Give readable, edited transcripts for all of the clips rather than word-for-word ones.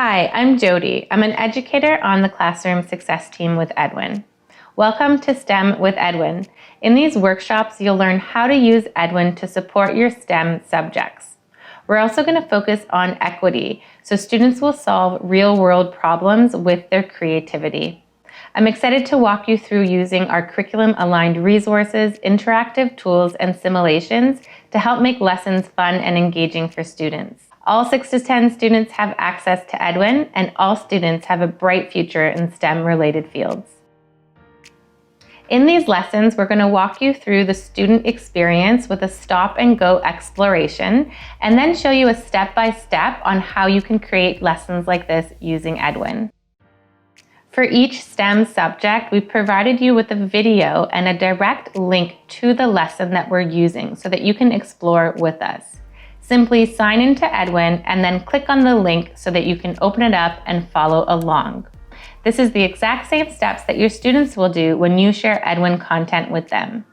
Hi, I'm Jody. I'm an educator on the Classroom Success Team with Edwin. Welcome to STEM with Edwin. In these workshops, you'll learn how to use Edwin to support your STEM subjects. We're also going to focus on equity, so students will solve real-world problems with their creativity. I'm excited to walk you through using our curriculum-aligned resources, interactive tools, and simulations to help make lessons fun and engaging for students. All 6 to 10 students have access to Edwin, and all students have a bright future in STEM-related fields. In these lessons, we're going to walk you through the student experience with a stop-and-go exploration, and then show you a step-by-step on how you can create lessons like this using Edwin. For each STEM subject, we provided you with a video and a direct link to the lesson that we're using so that you can explore with us. Simply sign into Edwin and then click on the link so that you can open it up and follow along. This is the exact same steps that your students will do when you share Edwin content with them.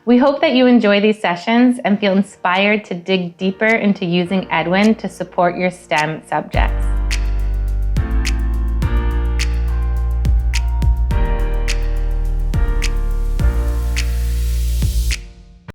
We hope that you enjoy these sessions and feel inspired to dig deeper into using Edwin to support your STEM subjects.